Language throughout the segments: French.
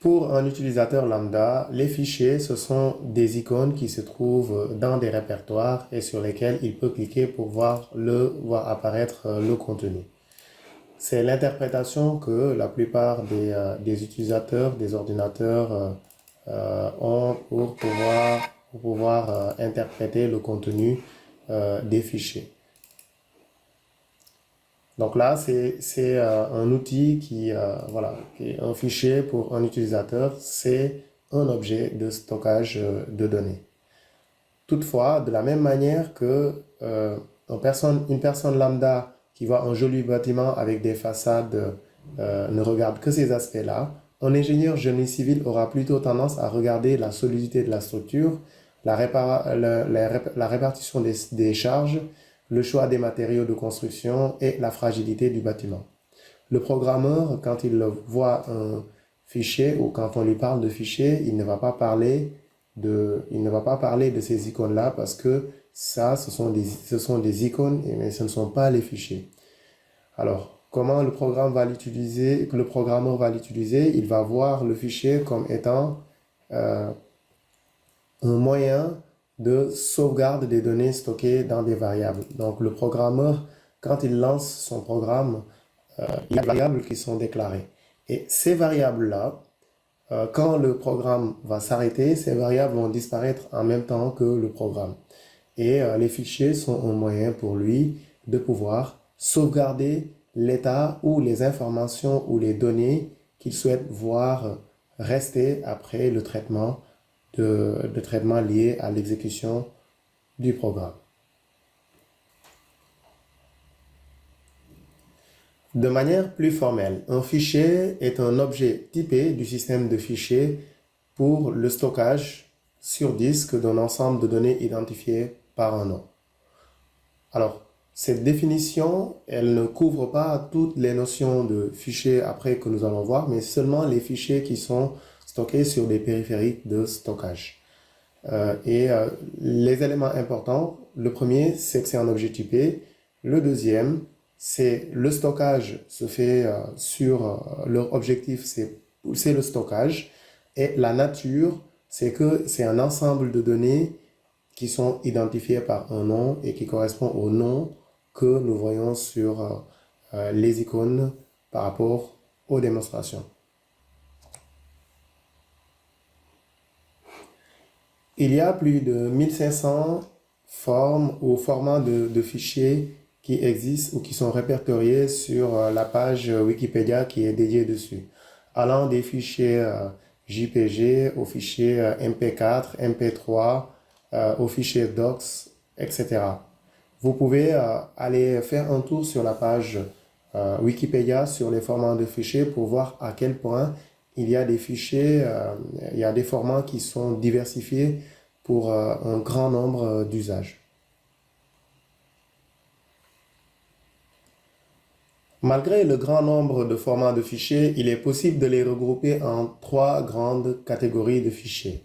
Pour un utilisateur lambda, les fichiers, ce sont des icônes qui se trouvent dans des répertoires et sur lesquels il peut cliquer pour voir apparaître le contenu. C'est l'interprétation que la plupart des utilisateurs des ordinateurs ont pour pouvoir interpréter le contenu des fichiers. Donc là, c'est un outil qui est un fichier pour un utilisateur, c'est un objet de stockage de données. Toutefois, de la même manière que une personne lambda qui voit un joli bâtiment avec des façades ne regarde que ces aspects-là, un ingénieur génie civil aura plutôt tendance à regarder la solidité de la structure, la répartition des charges, le choix des matériaux de construction et la fragilité du bâtiment. Le programmeur, quand il voit un fichier ou quand on lui parle de fichier, il ne va pas parler de ces icônes-là parce que ça, ce sont des icônes, mais ce ne sont pas les fichiers. Alors, comment le programmeur va l'utiliser? Il va voir le fichier comme étant euh, un moyen de sauvegarde des données stockées dans des variables. Donc, le programmeur, quand il lance son programme, il y a des variables qui sont déclarées. Et ces variables-là, quand le programme va s'arrêter, ces variables vont disparaître en même temps que le programme. Et les fichiers sont un moyen pour lui de pouvoir sauvegarder l'état ou les informations ou les données qu'il souhaite voir rester après le traitement de traitement lié à l'exécution du programme. De manière plus formelle, un fichier est un objet typé du système de fichiers pour le stockage sur disque d'un ensemble de données identifiées par un nom. Alors, cette définition, elle ne couvre pas toutes les notions de fichiers après que nous allons voir, mais seulement les fichiers qui sont stockés sur des périphériques de stockage. Les éléments importants, le premier, c'est que c'est un objet typé. Le deuxième, c'est le stockage se fait leur objectif, c'est le stockage. Et la nature, c'est que c'est un ensemble de données qui sont identifiées par un nom et qui correspond au nom que nous voyons sur les icônes par rapport aux démonstrations. Il y a plus de 1500 formes ou formats de fichiers qui existent ou qui sont répertoriés sur la page Wikipédia qui est dédiée dessus, allant des fichiers JPG aux fichiers MP4, MP3, aux fichiers docs, etc. Vous pouvez aller faire un tour sur la page Wikipédia sur les formats de fichiers pour voir à quel point il y a des fichiers, il y a des formats qui sont diversifiés pour un grand nombre d'usages. Malgré le grand nombre de formats de fichiers, il est possible de les regrouper en trois grandes catégories de fichiers.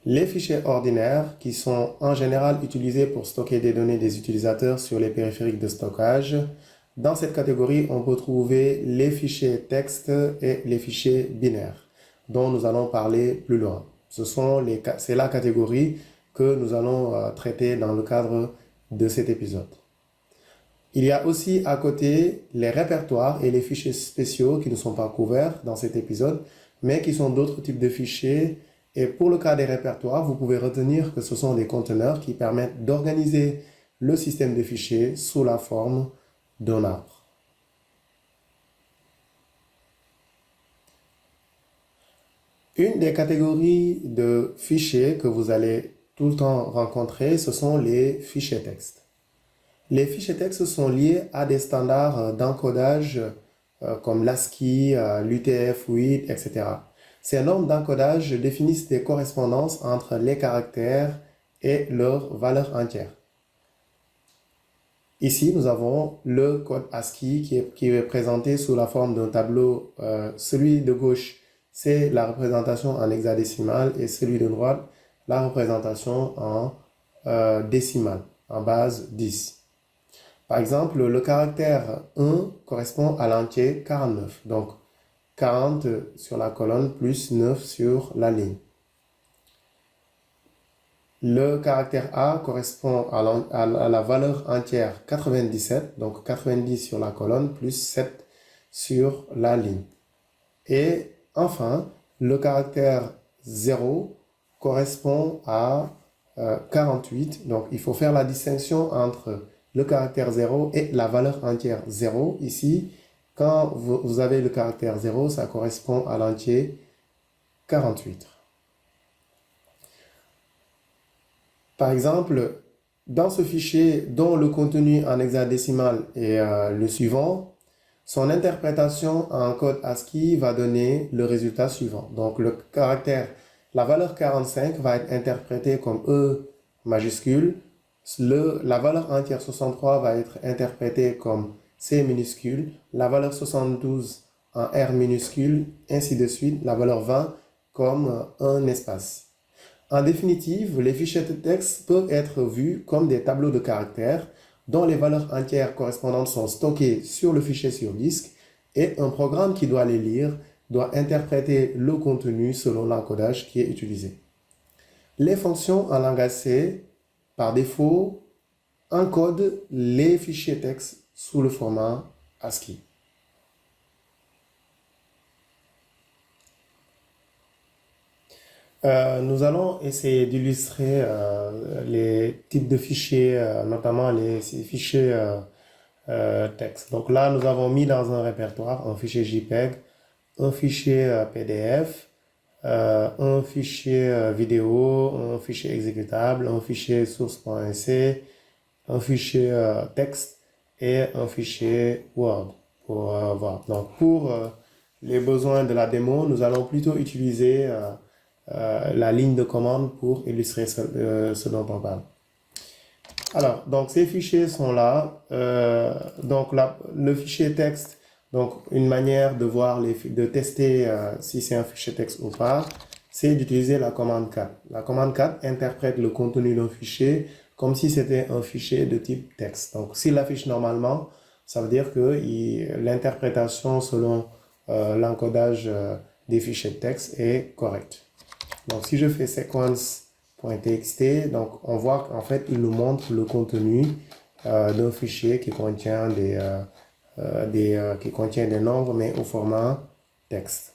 Les fichiers ordinaires, qui sont en général utilisés pour stocker des données des utilisateurs sur les périphériques de stockage. Dans cette catégorie, on peut trouver les fichiers texte et les fichiers binaires, dont nous allons parler plus loin. C'est la catégorie que nous allons traiter dans le cadre de cet épisode. Il y a aussi à côté les répertoires et les fichiers spéciaux qui ne sont pas couverts dans cet épisode, mais qui sont d'autres types de fichiers. Et pour le cas des répertoires, vous pouvez retenir que ce sont des conteneurs qui permettent d'organiser le système de fichiers sous la forme d'un arbre. Une des catégories de fichiers que vous allez tout le temps rencontrer, ce sont les fichiers texte. Les fichiers texte sont liés à des standards d'encodage comme l'ASCII, l'UTF-8, etc. Ces normes d'encodage définissent des correspondances entre les caractères et leurs valeurs entières. Ici, nous avons le code ASCII qui est présenté sous la forme d'un tableau. Celui de gauche, c'est la représentation en hexadécimal et celui de droite, la représentation en décimale, en base 10. Par exemple, le caractère 1 correspond à l'entier 49. Donc, 40 sur la colonne plus 9 sur la ligne. Le caractère A correspond à la valeur entière 97, donc 90 sur la colonne plus 7 sur la ligne. Et enfin, le caractère 0 correspond à 48. Donc, il faut faire la distinction entre le caractère 0 et la valeur entière 0. Ici, quand vous avez le caractère 0, ça correspond à l'entier 48. Par exemple, dans ce fichier dont le contenu en hexadécimal est le suivant, son interprétation en code ASCII va donner le résultat suivant. Donc la valeur 45 va être interprétée comme E majuscule. La valeur entière 63 va être interprétée comme C minuscule. La valeur 72 en R minuscule, ainsi de suite. La valeur 20 comme un espace. En définitive, les fichiers de texte peuvent être vus comme des tableaux de caractères dont les valeurs entières correspondantes sont stockées sur le fichier sur disque et un programme qui doit les lire doit interpréter le contenu selon l'encodage qui est utilisé. Les fonctions en langage C, par défaut, encodent les fichiers texte sous le format ASCII. Nous allons essayer d'illustrer les types de fichiers, notamment les fichiers texte. Donc là, nous avons mis dans un répertoire un fichier JPEG, un fichier PDF, un fichier vidéo, un fichier exécutable, un fichier source.c, un fichier texte et un fichier Word pour voir. Donc pour les besoins de la démo, nous allons plutôt utiliser la ligne de commande pour illustrer ce dont on parle. Alors, donc ces fichiers sont là. Donc le fichier texte, donc une manière de voir de tester si c'est un fichier texte ou pas, c'est d'utiliser la commande cat. La commande cat interprète le contenu d'un fichier comme si c'était un fichier de type texte. Donc s'il l'affiche normalement, ça veut dire que l'interprétation selon l'encodage des fichiers de texte est correcte. Donc, si je fais sequence.txt, donc on voit qu'en fait, il nous montre le contenu d'un fichier qui contient des nombres, mais au format texte.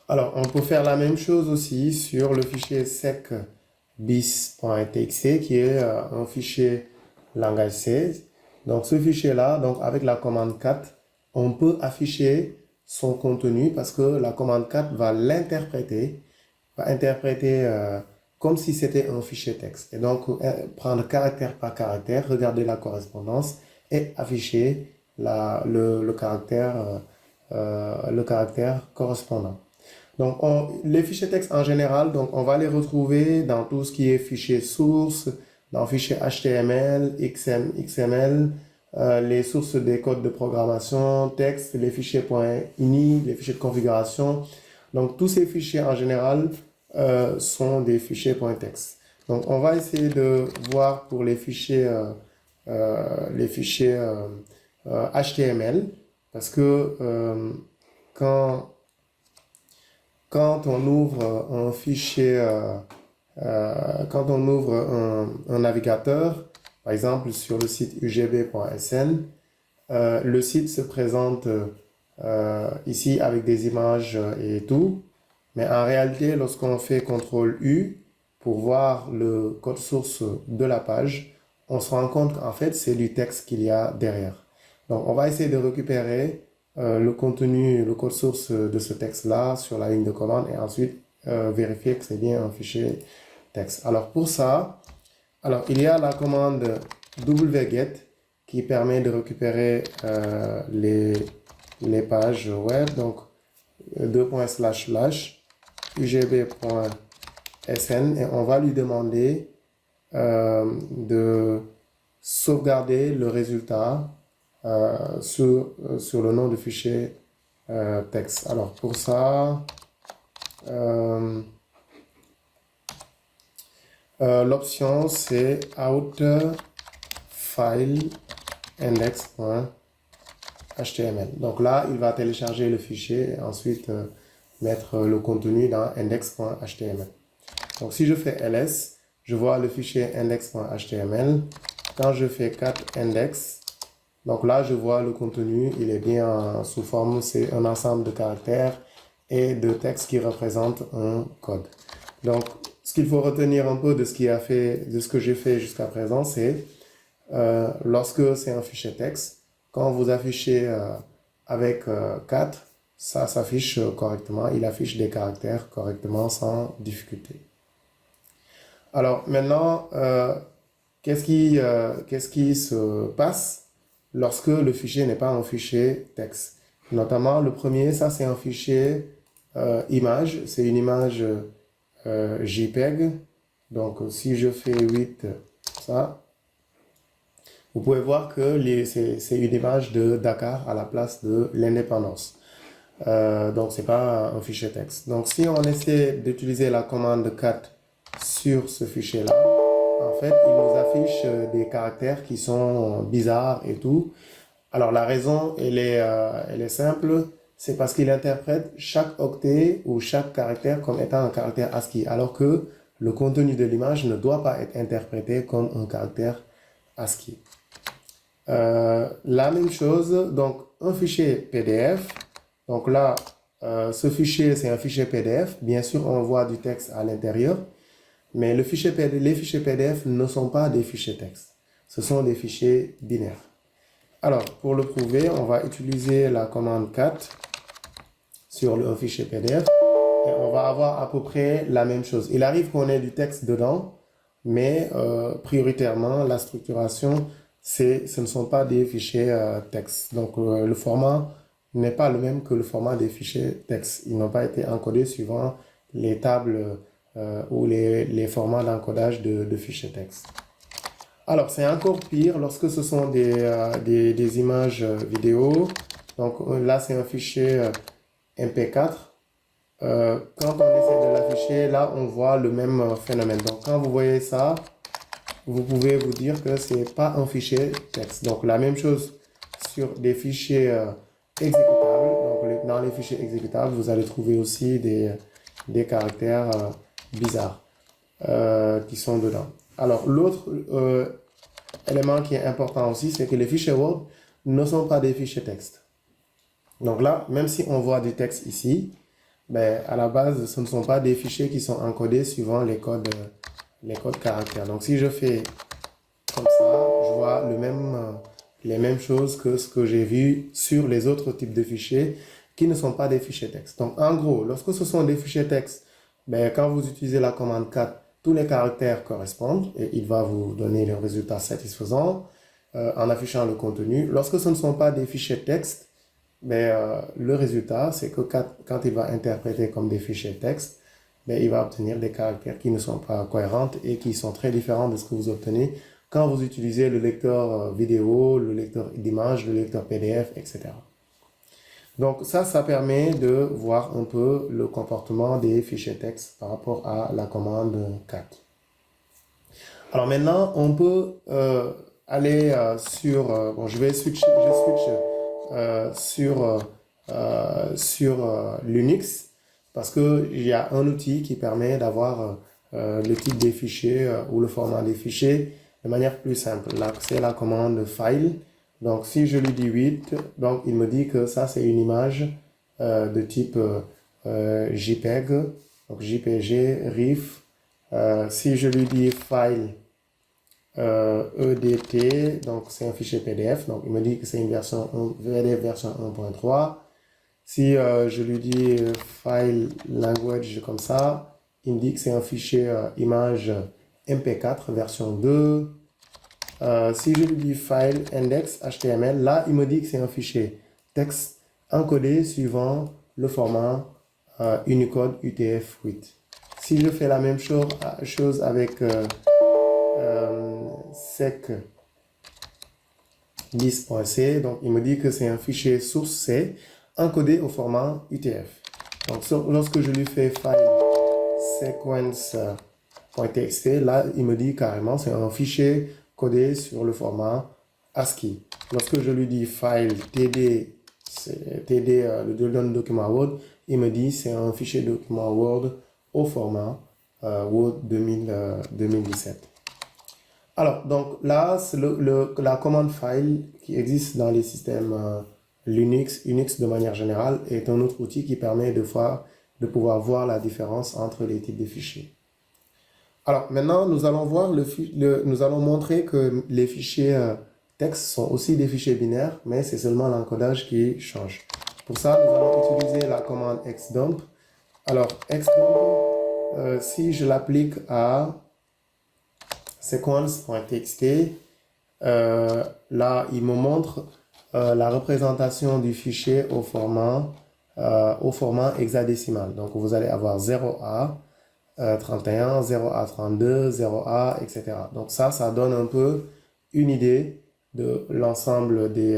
Alors, on peut faire la même chose aussi sur le fichier secbis.txt, qui est un fichier langage C. Donc, ce fichier-là, donc avec la commande cat, on peut afficher son contenu parce que la commande cat va l'interpréter, comme si c'était un fichier texte. Et donc, prendre caractère par caractère, regarder la correspondance et afficher le caractère correspondant. Donc, les fichiers texte en général, donc on va les retrouver dans tout ce qui est fichier source, dans fichier HTML, XML, les sources des codes de programmation, texte, les fichiers .ini, les fichiers de configuration. Donc, tous ces fichiers en général sont des fichiers .text. Donc, on va essayer de voir pour les fichiers HTML, parce que quand on ouvre un fichier, quand on ouvre un navigateur, par exemple sur le site ugb.sn, le site se présente ici avec des images et tout, mais en réalité, lorsqu'on fait CTRL-U pour voir le code source de la page, on se rend compte qu'en fait, c'est du texte qu'il y a derrière. Donc, on va essayer de récupérer le contenu, le code source de ce texte-là sur la ligne de commande et ensuite vérifier que c'est bien un fichier texte. Alors, pour ça, il y a la commande wget qui permet de récupérer les pages web. Donc, ugb.sn et on va lui demander de sauvegarder le résultat sur le nom de fichier texte. Alors pour ça, l'option c'est out file index.txt. HTML. Donc là, il va télécharger le fichier et ensuite mettre le contenu dans index.html. Donc si je fais ls, je vois le fichier index.html. Quand je fais cat index, donc là, je vois le contenu, il est bien sous forme, c'est un ensemble de caractères et de textes qui représentent un code. Donc, ce qu'il faut retenir un peu de ce que j'ai fait jusqu'à présent, c'est lorsque c'est un fichier texte, quand vous affichez avec 4, ça s'affiche correctement, il affiche des caractères correctement sans difficulté. Alors maintenant, qu'est-ce qui se passe lorsque le fichier n'est pas un fichier texte? Notamment, le premier, ça c'est un fichier image, c'est une image JPEG. Donc, si je fais 8, ça, vous pouvez voir que c'est une image de Dakar à la place de l'indépendance. Donc, ce n'est pas un fichier texte. Donc, si on essaie d'utiliser la commande cat sur ce fichier-là, en fait, il nous affiche des caractères qui sont bizarres et tout. Alors, la raison, elle est simple. C'est parce qu'il interprète chaque octet ou chaque caractère comme étant un caractère ASCII, alors que le contenu de l'image ne doit pas être interprété comme un caractère ASCII. La même chose, donc un fichier PDF. Donc là, ce fichier, c'est un fichier PDF. Bien sûr, on voit du texte à l'intérieur, mais les fichiers PDF ne sont pas des fichiers texte. Ce sont des fichiers binaires. Alors, pour le prouver, on va utiliser la commande cat sur un fichier PDF et on va avoir à peu près la même chose. Il arrive qu'on ait du texte dedans, mais prioritairement, la structuration, ce ne sont pas des fichiers texte. Donc, le format n'est pas le même que le format des fichiers texte. Ils n'ont pas été encodés suivant les tables ou les formats d'encodage de fichiers texte. Alors, c'est encore pire lorsque ce sont des images vidéo. Donc là, c'est un fichier MP4. Quand on essaie de l'afficher, là, on voit le même phénomène. Donc, quand vous voyez ça, vous pouvez vous dire que ce n'est pas un fichier texte. Donc, la même chose sur des fichiers exécutables. Donc, dans les fichiers exécutables, vous allez trouver aussi des caractères bizarres qui sont dedans. Alors, l'autre élément qui est important aussi, c'est que les fichiers Word ne sont pas des fichiers texte. Donc là, même si on voit du texte ici, ben, à la base, ce ne sont pas des fichiers qui sont encodés suivant les codes caractères. Donc si je fais comme ça, je vois les mêmes choses que ce que j'ai vu sur les autres types de fichiers qui ne sont pas des fichiers texte. Donc en gros, lorsque ce sont des fichiers texte, ben, quand vous utilisez la commande cat, tous les caractères correspondent et il va vous donner le résultat satisfaisant en affichant le contenu. Lorsque ce ne sont pas des fichiers texte, ben, le résultat, c'est que quand il va interpréter comme des fichiers texte, ben, il va obtenir des caractères qui ne sont pas cohérents et qui sont très différents de ce que vous obtenez quand vous utilisez le lecteur vidéo, le lecteur d'image, le lecteur PDF, etc. Donc ça permet de voir un peu le comportement des fichiers texte par rapport à la commande cat. Alors maintenant, on peut aller sur... bon, je switch sur Linux parce qu'il y a un outil qui permet d'avoir le type des fichiers ou le format des fichiers de manière plus simple. Là, c'est la commande file. Donc, si je lui dis 8, donc il me dit que ça, c'est une image de type JPEG, donc JPG, RIF. Si je lui dis file EDT, donc c'est un fichier PDF, donc il me dit que c'est une version PDF version 1.3. Si je lui dis file language comme ça, il me dit que c'est un fichier image MP4 version 2. Si je lui dis file index HTML, là, il me dit que c'est un fichier texte encodé suivant le format Unicode UTF-8. Si je fais la même chose avec sec list.c, donc il me dit que c'est un fichier source C encodé au format UTF. Donc lorsque je lui fais file sequence.txt, là, il me dit carrément c'est un fichier codé sur le format ASCII. lorsque je lui dis file TD, le document Word, il me dit c'est un fichier document Word au format Word 2017. Alors, donc là, c'est la commande file qui existe dans les systèmes Linux, Unix de manière générale, est un autre outil qui permet de pouvoir voir la différence entre les types de fichiers. Alors, maintenant, nous allons nous allons montrer que les fichiers texte sont aussi des fichiers binaires, mais c'est seulement l'encodage qui change. Pour ça, nous allons utiliser la commande xdump. Alors, xdump, si je l'applique à sequence.txt, là, il me montre la représentation du fichier au format hexadécimal. Donc, vous allez avoir 0A, 31, 0A 32, 0A, etc. Donc ça donne un peu une idée de l'ensemble des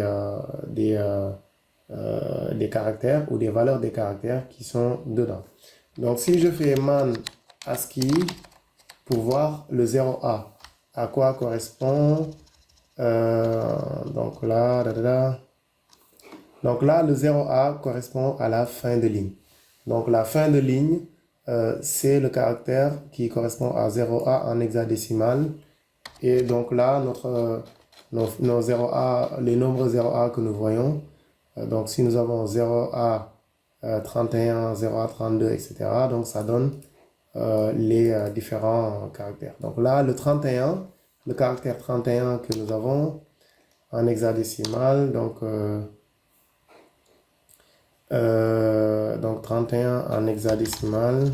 caractères ou des valeurs des caractères qui sont dedans. Donc si je fais man ASCII pour voir le 0A, à quoi correspond, donc là, donc là, le 0A correspond à la fin de ligne. Donc la fin de ligne, c'est le caractère qui correspond à 0A en hexadécimal. Et donc là, nos 0A, les nombres 0A que nous voyons, donc si nous avons 0A 31, 0A 32, etc., donc ça donne les différents caractères. Donc là, le caractère 31 que nous avons en hexadécimal, donc 31 en hexadécimal.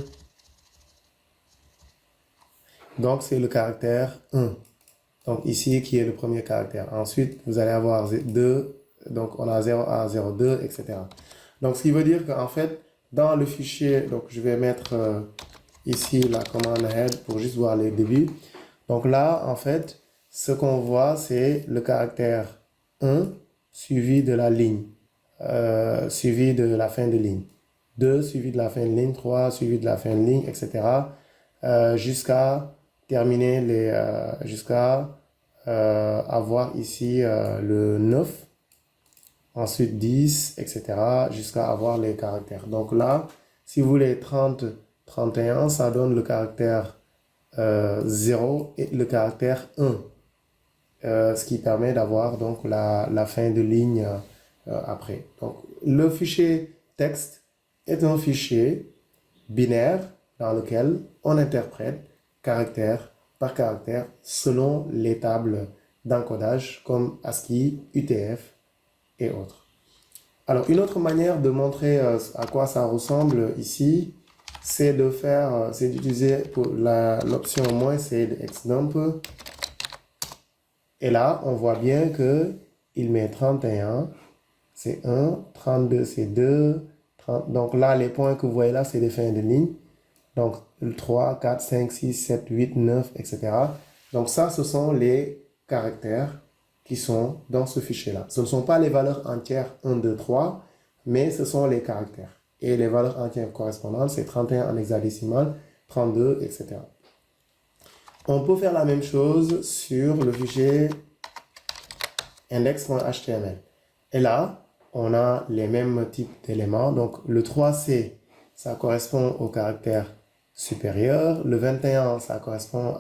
Donc, c'est le caractère 1. Donc, ici, qui est le premier caractère. Ensuite, vous allez avoir 2. Donc, on a 0A, 02, etc. Donc, ce qui veut dire qu'en fait, dans le fichier, donc je vais mettre ici la commande head pour juste voir les débuts. Donc là, en fait, ce qu'on voit, c'est le caractère 1 suivi de la ligne. Suivi de la fin de ligne, 2 suivi de la fin de ligne, 3 suivi de la fin de ligne, etc. Jusqu'à terminer jusqu'à avoir ici le 9, ensuite 10, etc. jusqu'à avoir les caractères. Donc là, si vous voulez 30, 31, ça donne le caractère 0 et le caractère 1. Ce qui permet d'avoir donc la fin de ligne après. Donc, le fichier texte est un fichier binaire dans lequel on interprète caractère par caractère selon les tables d'encodage comme ASCII, UTF et autres. Alors, une autre manière de montrer à quoi ça ressemble ici, c'est d'utiliser l'option -c de xdump. Et là, on voit bien que il met 31, c'est 1, 32, c'est 2, 30. Donc là, les points que vous voyez là, c'est des fins de ligne. Donc, 3, 4, 5, 6, 7, 8, 9, etc. Donc ça, ce sont les caractères qui sont dans ce fichier-là. Ce ne sont pas les valeurs entières 1, 2, 3, mais ce sont les caractères. Et les valeurs entières correspondantes, c'est 31 en hexadécimal, 32, etc. On peut faire la même chose sur le fichier index.html. Et là, on a les mêmes types d'éléments. Donc, le 3C, ça correspond au caractère supérieur. Le 21, ça correspond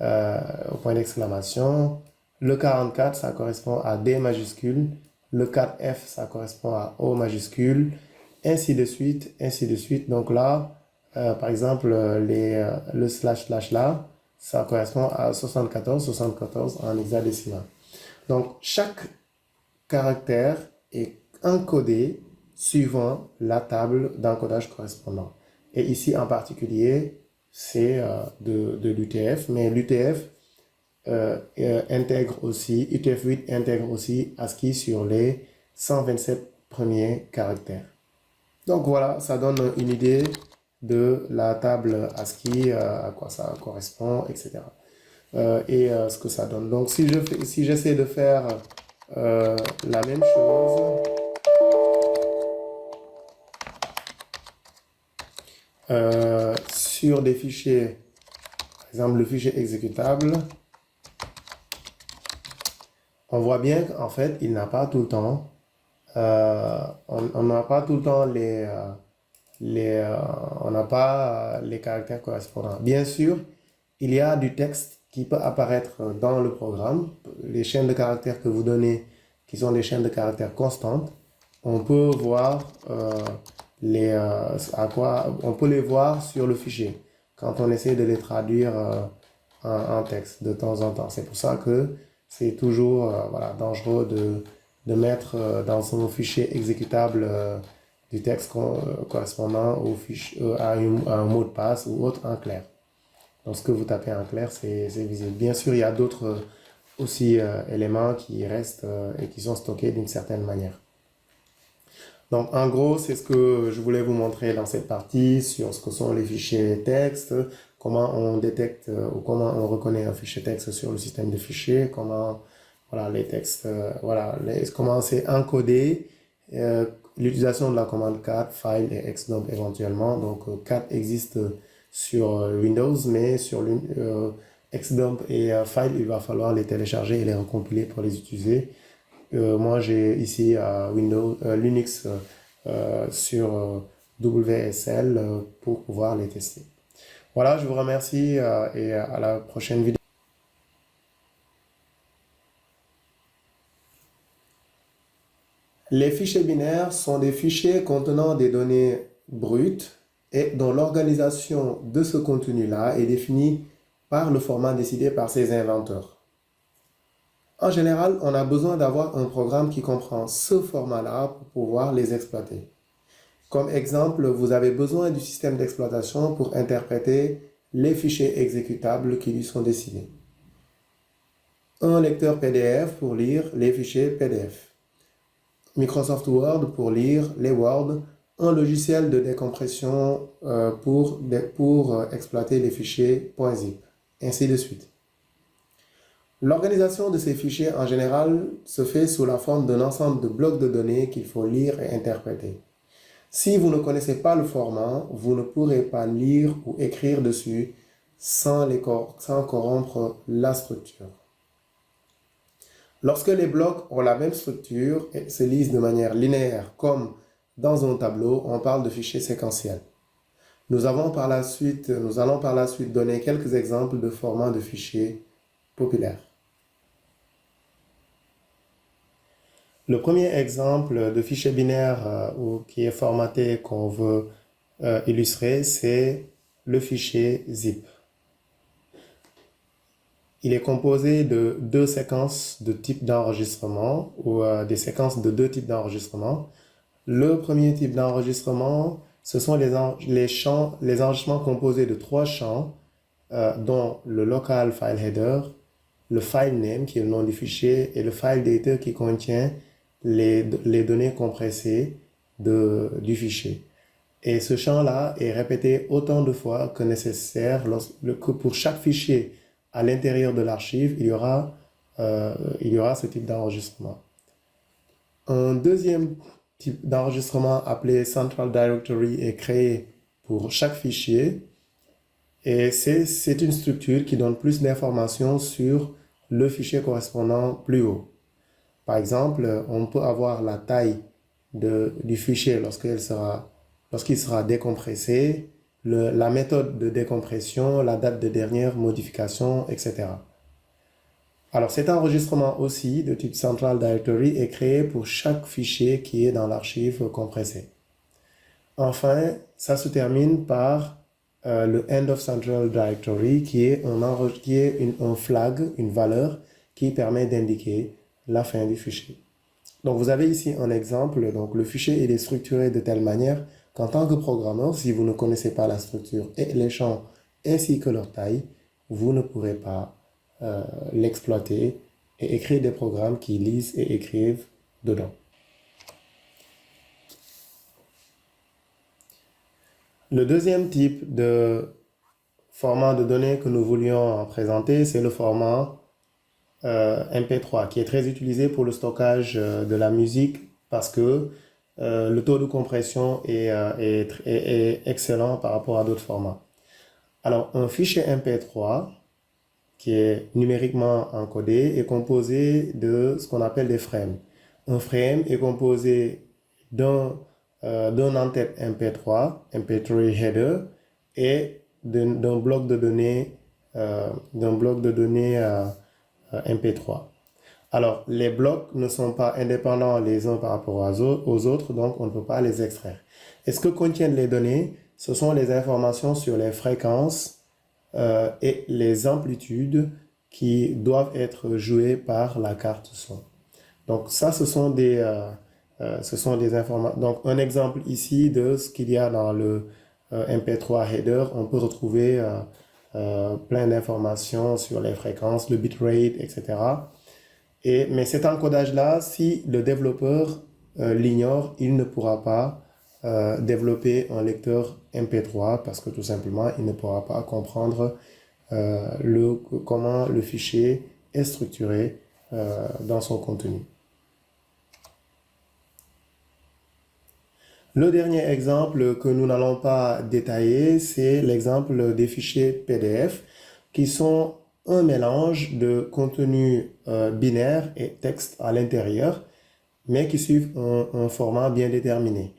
au point d'exclamation. Le 44, ça correspond à D majuscule. Le 4F, ça correspond à O majuscule. Ainsi de suite, ainsi de suite. Donc là, par exemple, le / là, ça correspond à 74, 74 en hexadécimal. Donc, chaque caractère est encodé suivant la table d'encodage correspondante. Et ici, en particulier, c'est de l'UTF, mais l'UTF intègre aussi, UTF-8 intègre aussi ASCII sur les 127 premiers caractères. Donc voilà, ça donne une idée de la table ASCII, à quoi ça correspond, etc. Et ce que ça donne. Donc si j'essaie de faire la même chose sur des fichiers, par exemple le fichier exécutable, on voit bien qu'en fait, il n'a pas tout le temps, on n'a pas tout le temps les, euh, on n'a pas les caractères correspondants. Bien sûr, il y a du texte qui peut apparaître dans le programme. Les chaînes de caractères que vous donnez, qui sont des chaînes de caractères constantes, on peut voir on peut les voir sur le fichier quand on essaie de les traduire en texte de temps en temps. C'est pour ça que c'est toujours voilà, dangereux de mettre dans son fichier exécutable du texte correspondant à un mot de passe ou autre en clair. Lorsque vous tapez en clair, c'est visible. Bien sûr, il y a d'autres aussi éléments qui restent et qui sont stockés d'une certaine manière. Donc, en gros, c'est ce que je voulais vous montrer dans cette partie sur ce que sont les fichiers texte, comment on détecte ou comment on reconnaît un fichier texte sur le système de fichiers, comment voilà, les textes, comment c'est encodé, l'utilisation de la commande cat, file et xdump éventuellement. Donc, cat existe sur Windows, mais sur xdump et file, il va falloir les télécharger et les recompiler pour les utiliser. Moi, j'ai ici Linux sur WSL pour pouvoir les tester. Voilà, je vous remercie et à la prochaine vidéo. Les fichiers binaires sont des fichiers contenant des données brutes et dont l'organisation de ce contenu-là est définie par le format décidé par ses inventeurs. En général, on a besoin d'avoir un programme qui comprend ce format-là pour pouvoir les exploiter. Comme exemple, vous avez besoin du système d'exploitation pour interpréter les fichiers exécutables qui lui sont décidés. Un lecteur PDF pour lire les fichiers PDF. Microsoft Word pour lire les Word. Un logiciel de décompression pour exploiter les fichiers .zip. Ainsi de suite. L'organisation de ces fichiers en général se fait sous la forme d'un ensemble de blocs de données qu'il faut lire et interpréter. Si vous ne connaissez pas le format, vous ne pourrez pas lire ou écrire dessus sans corrompre la structure. Lorsque les blocs ont la même structure et se lisent de manière linéaire comme dans un tableau, on parle de fichiers séquentiels. Nous allons par la suite donner quelques exemples de formats de fichiers populaires. Le premier exemple de fichier binaire qui est formaté qu'on veut illustrer, c'est le fichier zip. Il est composé de deux séquences de type d'enregistrement ou des séquences de deux types d'enregistrement. Le premier type d'enregistrement, ce sont les enregistrements composés de trois champs, dont le local file header, le file name qui est le nom du fichier et le file data qui contient les données compressées du fichier. Et ce champ-là est répété autant de fois que nécessaire que pour chaque fichier à l'intérieur de l'archive, il y aura ce type d'enregistrement. Un deuxième type d'enregistrement appelé Central Directory est créé pour chaque fichier et c'est une structure qui donne plus d'informations sur le fichier correspondant plus haut. Par exemple, on peut avoir la taille du fichier lorsqu'il sera décompressé, la méthode de décompression, la date de dernière modification, etc. Alors cet enregistrement aussi de type Central Directory est créé pour chaque fichier qui est dans l'archive compressée. Enfin, ça se termine par le End of Central Directory qui est un flag, une valeur qui permet d'indiquer la fin du fichier. Donc vous avez ici un exemple. Donc le fichier il est structuré de telle manière qu'en tant que programmeur, si vous ne connaissez pas la structure et les champs ainsi que leur taille, vous ne pourrez pas l'exploiter et écrire des programmes qui lisent et écrivent dedans. Le deuxième type de format de données que nous voulions présenter, c'est le format MP3 qui est très utilisé pour le stockage de la musique parce que le taux de compression est excellent par rapport à d'autres formats. Alors, un fichier MP3 qui est numériquement encodé, est composé de ce qu'on appelle des frames. Un frame est composé d'un en-tête MP3 header, et d'un bloc de données, MP3. Alors, les blocs ne sont pas indépendants les uns par rapport aux autres, donc on ne peut pas les extraire. Et ce que contiennent les données, ce sont les informations sur les fréquences et les amplitudes qui doivent être jouées par la carte son. Donc ça, ce sont des informations. Donc un exemple ici de ce qu'il y a dans le MP3 header, on peut retrouver plein d'informations sur les fréquences, le bitrate, etc. Mais cet encodage-là, si le développeur l'ignore, il ne pourra pas développer un lecteur MP3 parce que tout simplement, il ne pourra pas comprendre comment le fichier est structuré dans son contenu. Le dernier exemple que nous n'allons pas détailler, c'est l'exemple des fichiers PDF qui sont un mélange de contenu binaire et texte à l'intérieur, mais qui suivent un format bien déterminé.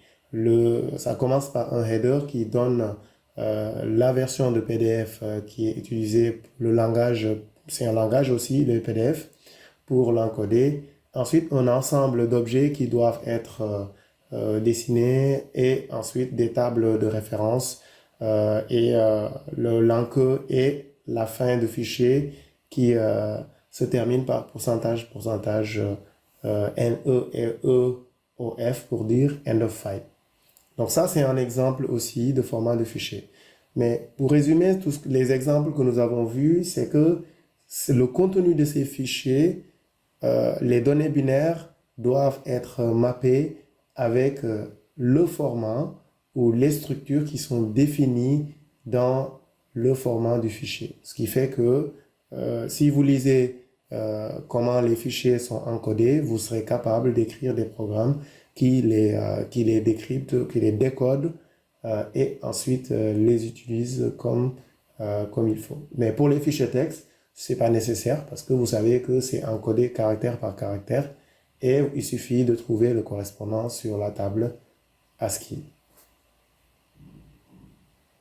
Ça commence par un header qui donne la version de PDF qui est utilisée, le langage, c'est un langage aussi, le PDF, pour l'encoder. Ensuite, un ensemble d'objets qui doivent être dessinés, et ensuite des tables de référence l'encode et la fin de fichier qui se termine par pourcentage NE et EOF pour dire end of file. Donc ça, c'est un exemple aussi de format de fichier. Mais pour résumer tous les exemples que nous avons vus, c'est que le contenu de ces fichiers, les données binaires doivent être mappées avec le format ou les structures qui sont définies dans le format du fichier. Ce qui fait que si vous lisez comment les fichiers sont encodés, vous serez capable d'écrire des programmes qui les décryptent, qui les décodent et ensuite les utilisent comme il faut. Mais pour les fichiers texte, c'est pas nécessaire parce que vous savez que c'est encodé caractère par caractère et il suffit de trouver le correspondant sur la table ASCII.